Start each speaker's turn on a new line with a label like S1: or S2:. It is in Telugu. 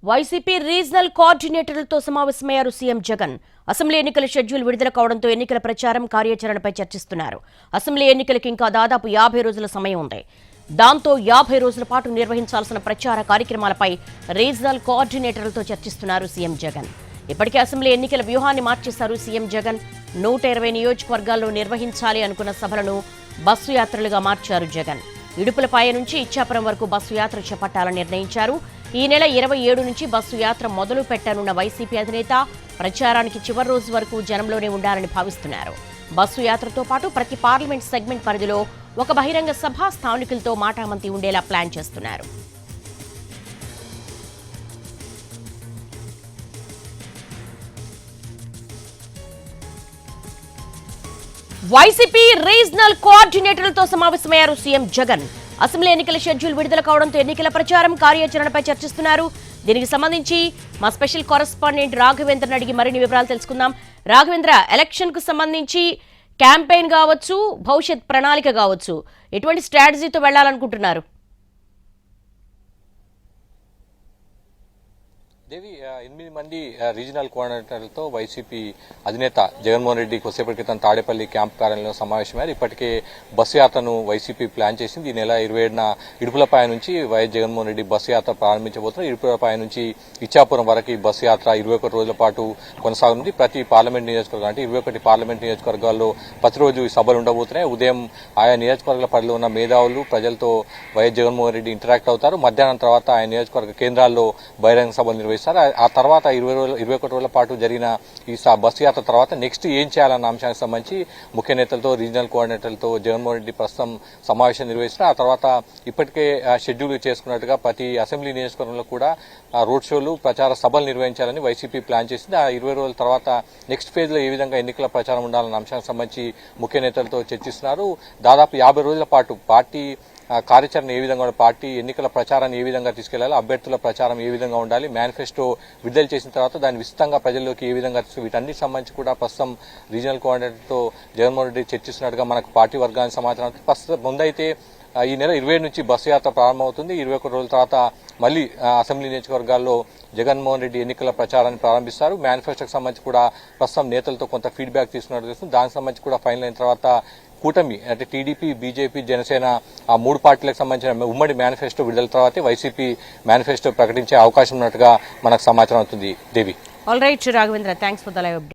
S1: వైసీపీ రీజనల్ కోఆర్డినేటర్లతో సమావేశమయ్యారు సీఎం జగన్. అసెంబ్లీ ఎన్నికల షెడ్యూల్ విడుదల కావడంతో ఎన్నికల ప్రచారం కార్యాచరణపై చర్చిస్తున్నారు. అసెంబ్లీ ఎన్నికలకు ఇంకా దాదాపు 50 రోజుల సమయం ఉంది. దాంతో 50 రోజుల పాటు నిర్వహించాల్సిన ప్రచార కార్యక్రమాలపై రీజనల్ కోఆర్డినేటర్లతో చర్చిస్తున్నారు సీఎం జగన్. ఇప్పటికే అసెంబ్లీ ఎన్నికల వ్యూహాన్ని మార్చేశారు సీఎం జగన్. 120 నియోజకవర్గాల్లో నిర్వహించాలి అనుకున్న సభలను బస్సు యాత్రలుగా మార్చారు జగన్. ఇడుపులపాయ నుంచి ఇచ్చాపురం వరకు బస్సు యాత్ర చేపట్టాలని నిర్ణయించారు. ఈ నెల 27 నుంచి బస్సు యాత్ర మొదలు పెట్టనున్న వైసీపీ అధినేత ప్రచారానికి చివరి రోజు వరకు జనంలోనే ఉండాలని భావిస్తున్నారు. బస్సు యాత్రతో పాటు ప్రతి పార్లమెంట్ సెగ్మెంట్ పరిధిలో ఒక బహిరంగ సభ స్థానికులతో మాటామంతి ఉండేలా ప్లాన్ చేస్తున్నారు. వైసీపీ రీజనల్ కోఆర్డినేటర్లతో సమావేశమయ్యారు సీఎం జగన్. అసెంబ్లీ ఎన్నికల షెడ్యూల్ విడుదల కావడంతో ఎన్నికల ప్రచారం కార్యాచరణపై చర్చిస్తున్నారు. దీనికి సంబంధించి మా స్పెషల్ కరెస్పాండెంట్ రాఘవేంద్రని అడిగి మరిన్ని వివరాలు తెలుసుకుందాం. రాఘవేంద్ర, ఎలక్షన్ కు సంబంధించి క్యాంపెయిన్ కావచ్చు, భవిష్యత్ ప్రణాళిక కావచ్చు, ఎటువంటి స్ట్రాటజీతో వెళ్లాలనుకుంటున్నారు?
S2: దేవి, 8 మంది రీజనల్ కోఆర్డినేటర్లతో వైసీపీ అధినేత జగన్మోహన్ రెడ్డి కొద్దిసేపటి క్రితం తాడేపల్లి క్యాంప్ కార్యాలయంలో సమావేశమయ్యారు. ఇప్పటికే బస్సు యాత్రను వైసీపీ ప్లాన్ చేసింది. ఈ నెల 27న ఇడుపులపాయ నుంచి వైఎస్ జగన్మోహన్ రెడ్డి బస్సు యాత్ర ప్రారంభించబోతున్నారు. ఇడుపులపాయ నుంచి ఇచ్చాపురం వరకు బస్సు యాత్ర 21 రోజుల పాటు కొనసాగుతుంది. ప్రతి పార్లమెంట్ నియోజకవర్గం అంటే 21 పార్లమెంట్ నియోజకవర్గాల్లో ప్రతిరోజు సభలు ఉండబోతున్నాయి. ఉదయం ఆయా నియోజకవర్గాల పరిధిలో ఉన్న మేధావులు ప్రజలతో వైఎస్ జగన్మోహన్ రెడ్డి ఇంటరాక్ట్ అవుతారు. మధ్యాహ్నం తర్వాత ఆయన నియోజకవర్గ కేంద్రాల్లో బహిరంగ సభలు నిర్వహిస్తారు. ఆ తర్వాత 21 రోజుల పాటు జరిగిన ఈ బస్సు యాత్ర తర్వాత నెక్స్ట్ ఏం చేయాలన్న అంశానికి సంబంధించి ముఖ్య నేతలతో రీజనల్ కోఆర్డినేటర్లతో జగన్మోహన్ రెడ్డి ప్రస్తుతం సమావేశం నిర్వహిస్తారు. ఆ తర్వాత ఇప్పటికే షెడ్యూల్ చేసుకున్నట్టుగా ప్రతి అసెంబ్లీ నియోజకవర్గంలో కూడా రోడ్ షోలు, ప్రచార సభలు నిర్వహించాలని వైసీపీ ప్లాన్ చేసింది. ఆ 20 రోజుల తర్వాత నెక్స్ట్ ఫేజ్ లో ఏ విధంగా ఎన్నికల ప్రచారం ఉండాలన్న అంశానికి సంబంధించి ముఖ్య నేతలతో చర్చిస్తున్నారు. దాదాపు 50 రోజుల పాటు పార్టీ కార్యాచరణ ఏ విధంగా ఉండాలి, పార్టీ ఎన్నికల ప్రచారాన్ని ఏ విధంగా తీసుకెళ్లాలి, అభ్యర్థుల ప్రచారం ఏ విధంగా ఉండాలి, మేనిఫెస్టో విడుదల చేసిన తర్వాత దాన్ని విస్తృతంగా ప్రజల్లోకి ఏ విధంగా వీటన్నిటి సంబంధించి కూడా ప్రస్తుతం రీజనల్ కోఆర్డినేటర్తో జగన్మోహన్ రెడ్డి చర్చిస్తున్నట్టుగా మనకు పార్టీ వర్గానికి సమాచారం. ప్రస్తుతం ముందైతే ఈ నెల 27 నుంచి బస్సు యాత్ర ప్రారంభమవుతుంది. 21 రోజుల తర్వాత మళ్లీ అసెంబ్లీ నియోజకవర్గాల్లో జగన్మోహన్ రెడ్డి ఎన్నికల ప్రచారాన్ని ప్రారంభిస్తారు. మేనిఫెస్టోకి సంబంధించి కూడా ప్రస్తుతం నేతలతో కొంత ఫీడ్బ్యాక్ తీసుకున్నట్టు తెలుస్తుంది. దానికి సంబంధించి కూడా ఫైనల్ అయిన తర్వాత కూటమి అంటే టీడీపీ, బీజేపీ, జనసేన ఆ 3 పార్టీలకు సంబంధించిన ఉమ్మడి మేనిఫెస్టో విడుదల తర్వాతే వైసీపీ మేనిఫెస్టో ప్రకటించే అవకాశం ఉన్నట్టుగా మనకు సమాచారం అవుతుంది. Devi.
S1: All right Raghavendra, thanks for the live update.